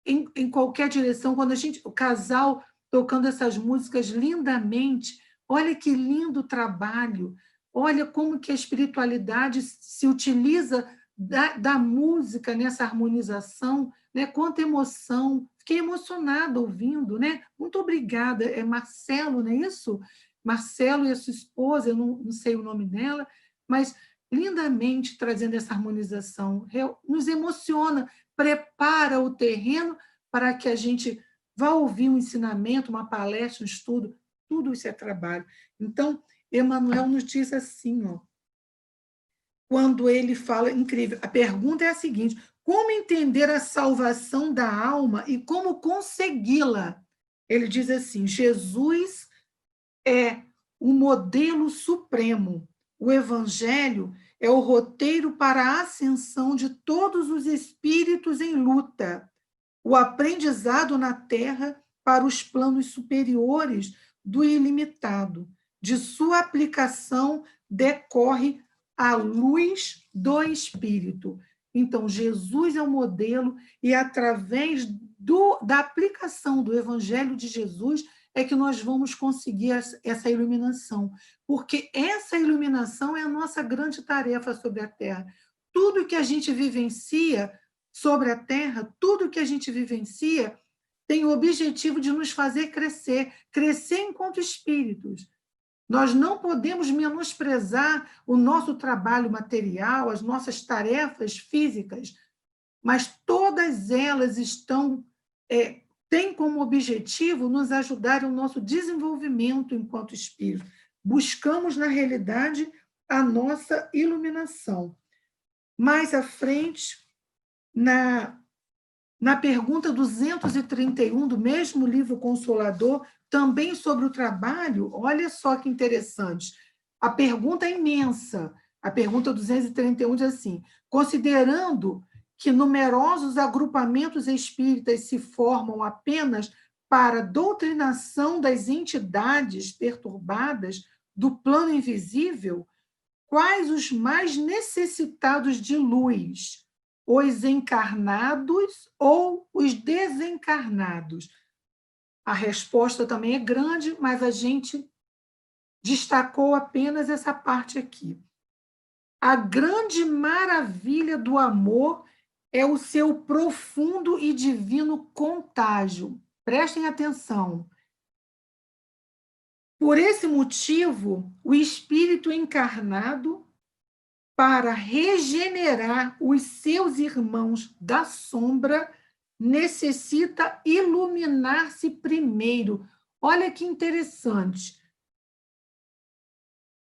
em qualquer direção, quando o casal tocando essas músicas lindamente, olha que lindo trabalho, olha como que a espiritualidade se utiliza da música nessa harmonização, né? Quanta emoção, fiquei emocionada ouvindo, né? Muito obrigada, é Marcelo, não é isso? Marcelo e a sua esposa, eu não sei o nome dela, mas lindamente trazendo essa harmonização, nos emociona, prepara o terreno para que a gente vá ouvir um ensinamento, uma palestra, um estudo, tudo isso é trabalho. Então, Emmanuel nos diz assim, quando ele fala, incrível, a pergunta é a seguinte: como entender a salvação da alma e como consegui-la? Ele diz assim: Jesus é o modelo supremo, o Evangelho é o roteiro para a ascensão de todos os espíritos em luta, o aprendizado na Terra para os planos superiores do ilimitado. De sua aplicação decorre a luz do Espírito. Então, Jesus é o modelo e, através da aplicação do Evangelho de Jesus, é que nós vamos conseguir essa iluminação, porque essa iluminação é a nossa grande tarefa sobre a Terra. Tudo que a gente vivencia sobre a Terra, tudo que a gente vivencia tem o objetivo de nos fazer crescer, crescer enquanto espíritos. Nós não podemos menosprezar o nosso trabalho material, as nossas tarefas físicas, mas todas elas têm como objetivo nos ajudar no nosso desenvolvimento enquanto espírito. Buscamos, na realidade, a nossa iluminação. Mais à frente, na pergunta 231 do mesmo livro Consolador, também sobre o trabalho, olha só que interessante. A pergunta é imensa. A pergunta 231 diz assim: considerando que numerosos agrupamentos espíritas se formam apenas para a doutrinação das entidades perturbadas do plano invisível, quais os mais necessitados de luz? Os encarnados ou os desencarnados? A resposta também é grande, mas a gente destacou apenas essa parte aqui. A grande maravilha do amor é o seu profundo e divino contágio. Prestem atenção. Por esse motivo, o Espírito encarnado, para regenerar os seus irmãos da sombra, necessita iluminar-se primeiro. Olha que interessante.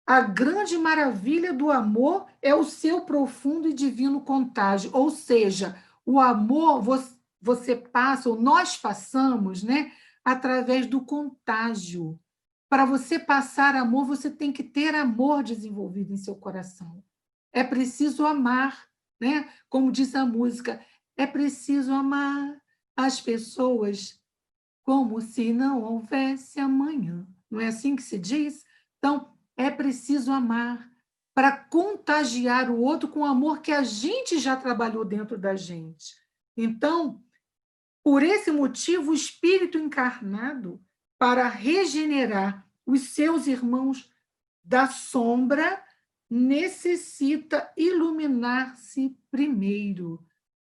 A grande maravilha do amor é o seu profundo e divino contágio, ou seja, o amor você passa, ou nós passamos, né, através do contágio. Para você passar amor, você tem que ter amor desenvolvido em seu coração. É preciso amar, né? Como diz a música, é preciso amar as pessoas como se não houvesse amanhã. Não é assim que se diz? Então, é preciso amar para contagiar o outro com o amor que a gente já trabalhou dentro da gente. Então, por esse motivo, o Espírito encarnado, para regenerar os seus irmãos da sombra, necessita iluminar-se primeiro.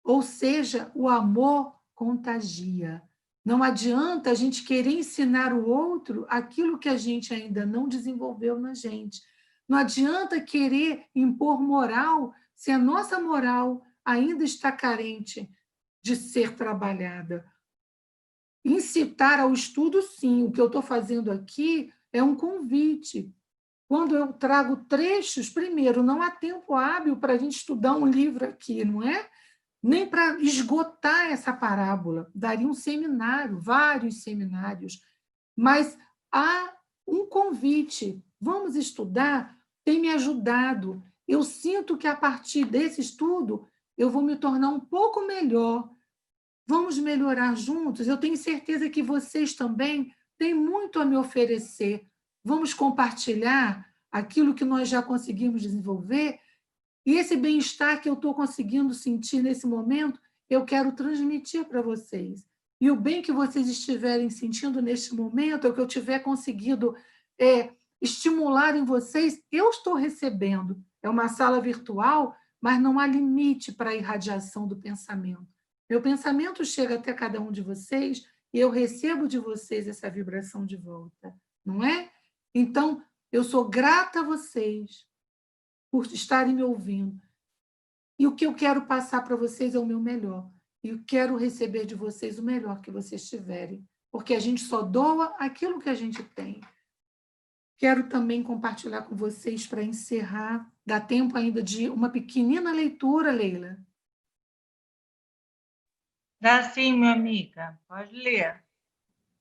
Ou seja, o amor contagia. Não adianta a gente querer ensinar o outro aquilo que a gente ainda não desenvolveu na gente. Não adianta querer impor moral se a nossa moral ainda está carente de ser trabalhada. Incitar ao estudo, sim. O que eu estou fazendo aqui é um convite. Quando eu trago trechos, primeiro, não há tempo hábil para a gente estudar um livro aqui, não é? Nem para esgotar essa parábola. Daria um seminário, vários seminários. Mas há um convite. Vamos estudar? Tem me ajudado. Eu sinto que, a partir desse estudo, eu vou me tornar um pouco melhor. Vamos melhorar juntos? Eu tenho certeza que vocês também têm muito a me oferecer. Vamos compartilhar aquilo que nós já conseguimos desenvolver? E esse bem-estar que eu estou conseguindo sentir nesse momento, eu quero transmitir para vocês. E o bem que vocês estiverem sentindo neste momento, é o que eu tiver conseguido estimular em vocês, eu estou recebendo. É uma sala virtual, mas não há limite para a irradiação do pensamento. Meu pensamento chega até cada um de vocês e eu recebo de vocês essa vibração de volta, não é? Então, eu sou grata a vocês por estarem me ouvindo. E o que eu quero passar para vocês é o meu melhor. E eu quero receber de vocês o melhor que vocês tiverem. Porque a gente só doa aquilo que a gente tem. Quero também compartilhar com vocês, para encerrar, dá tempo ainda de uma pequenina leitura, Leila. Dá sim, minha amiga. Pode ler.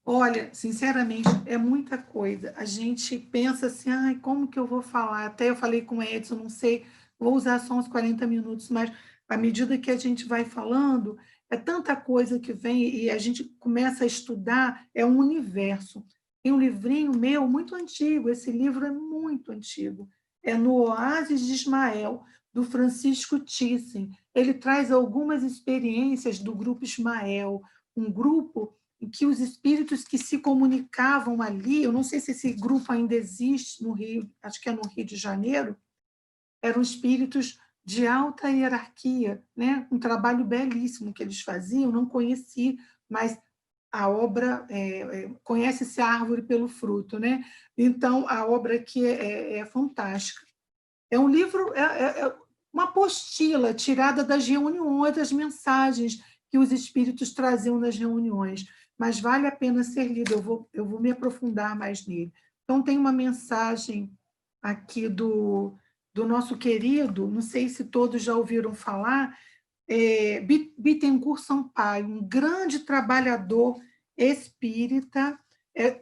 Olha, sinceramente, é muita coisa. A gente pensa assim, ai, como que eu vou falar? Até eu falei com o Edson, não sei, vou usar só uns 40 minutos, mas à medida que a gente vai falando, é tanta coisa que vem e a gente começa a estudar, é um universo. Tem um livrinho meu muito antigo, esse livro é muito antigo, é No Oásis de Ismael, do Francisco Thyssen. Ele traz algumas experiências do grupo Ismael, um grupo em que os espíritos que se comunicavam ali, eu não sei se esse grupo ainda existe no Rio, acho que é no Rio de Janeiro, eram espíritos de alta hierarquia, né? Um trabalho belíssimo que eles faziam, não conheci, mas a obra, conhece-se a árvore pelo fruto, né? Então, a obra aqui é fantástica. É um livro, é uma apostila tirada das reuniões, das mensagens que os espíritos traziam nas reuniões, mas vale a pena ser lido, eu vou me aprofundar mais nele. Então, tem uma mensagem aqui do nosso querido, não sei se todos já ouviram falar, Bittencourt Sampaio, um grande trabalhador espírita,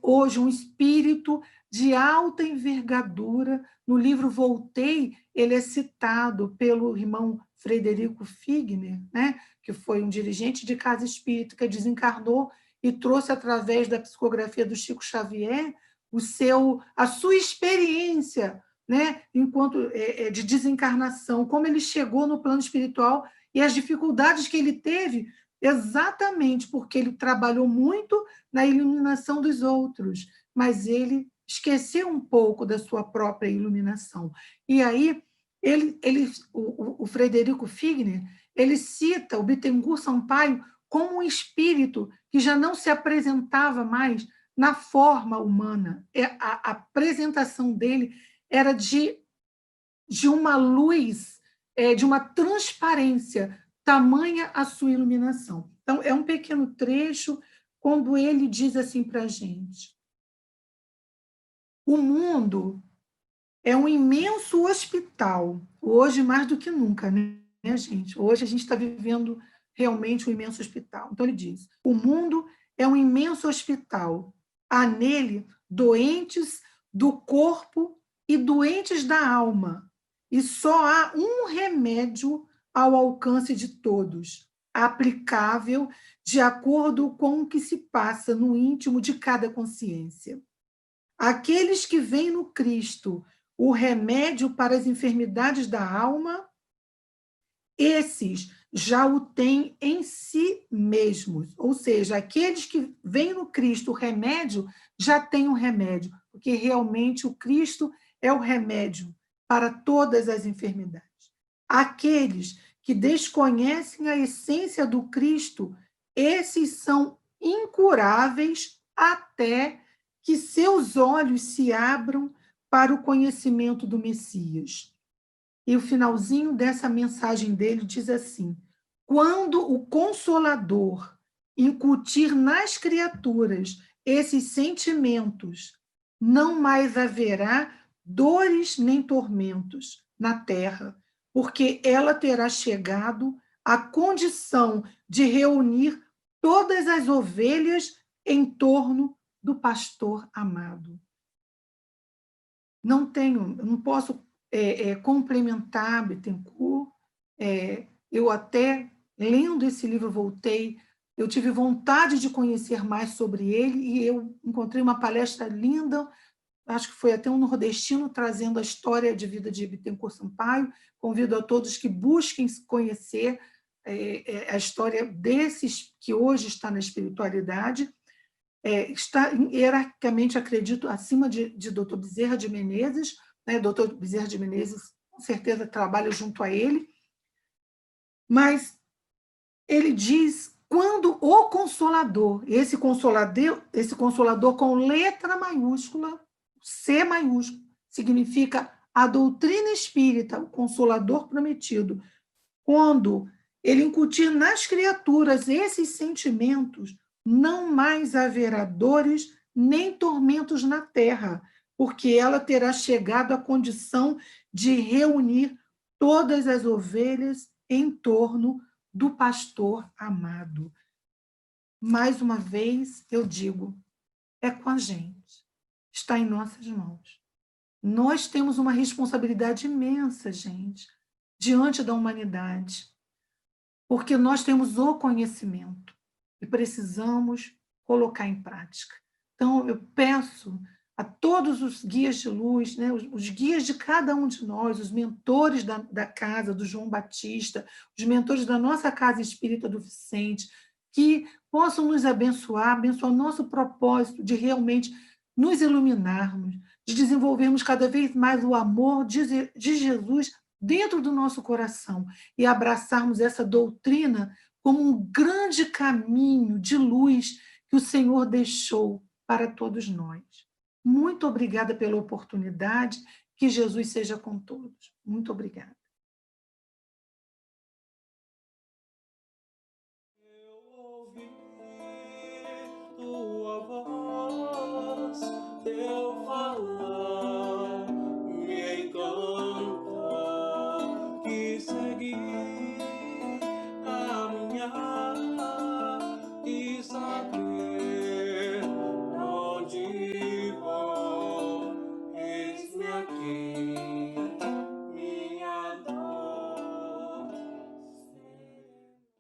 hoje um espírito de alta envergadura. No livro Voltei, ele é citado pelo irmão Frederico Figner, né, que foi um dirigente de casa espírita que desencarnou e trouxe, através da psicografia do Chico Xavier, a sua experiência, né, enquanto de desencarnação, como ele chegou no plano espiritual e as dificuldades que ele teve, exatamente porque ele trabalhou muito na iluminação dos outros, mas ele esqueceu um pouco da sua própria iluminação. E aí O Frederico Figner, ele cita o Bittencourt Sampaio como um espírito que já não se apresentava mais na forma humana. A apresentação dele era de uma luz, de uma transparência, tamanha a sua iluminação. Então, é um pequeno trecho quando ele diz assim para a gente: o mundo é um imenso hospital, hoje mais do que nunca, né, gente? Hoje a gente está vivendo realmente um imenso hospital. Então, ele diz: o mundo é um imenso hospital. Há nele doentes do corpo e doentes da alma. E só há um remédio ao alcance de todos, aplicável de acordo com o que se passa no íntimo de cada consciência. Aqueles que veem no Cristo o remédio para as enfermidades da alma, esses já o têm em si mesmos. Ou seja, aqueles que veem no Cristo o remédio, já têm o remédio, porque realmente o Cristo é o remédio para todas as enfermidades. Aqueles que desconhecem a essência do Cristo, esses são incuráveis até que seus olhos se abram para o conhecimento do Messias. E o finalzinho dessa mensagem dele diz assim: quando o Consolador incutir nas criaturas esses sentimentos, não mais haverá dores nem tormentos na terra, porque ela terá chegado à condição de reunir todas as ovelhas em torno do pastor amado. Não posso complementar Bittencourt. Eu até, lendo esse livro, voltei, eu tive vontade de conhecer mais sobre ele e eu encontrei uma palestra linda, acho que foi até um nordestino, trazendo a história de vida de Bittencourt Sampaio. Convido a todos que busquem conhecer a história desses que hoje está na espiritualidade. Está hierarquicamente, acredito, acima de Dr. Bezerra de Menezes, né? Dr. Bezerra de Menezes, com certeza, trabalha junto a ele, mas ele diz: quando o Consolador, esse consolador com letra maiúscula, C maiúsculo, significa a doutrina espírita, o Consolador prometido, quando ele incutir nas criaturas esses sentimentos, não mais haverá dores nem tormentos na terra, porque ela terá chegado à condição de reunir todas as ovelhas em torno do pastor amado. Mais uma vez, eu digo, é com a gente, está em nossas mãos. Nós temos uma responsabilidade imensa, gente, diante da humanidade, porque nós temos o conhecimento e precisamos colocar em prática. Então, eu peço a todos os guias de luz, né, os guias de cada um de nós, os mentores da casa do João Batista, os mentores da nossa casa espírita do Vicente, que possam nos abençoar o nosso propósito de realmente nos iluminarmos, de desenvolvermos cada vez mais o amor de Jesus dentro do nosso coração e abraçarmos essa doutrina como um grande caminho de luz que o Senhor deixou para todos nós. Muito obrigada pela oportunidade, que Jesus seja com todos. Muito obrigada. Eu ouvi tua voz, teu falar me encanta, que seguir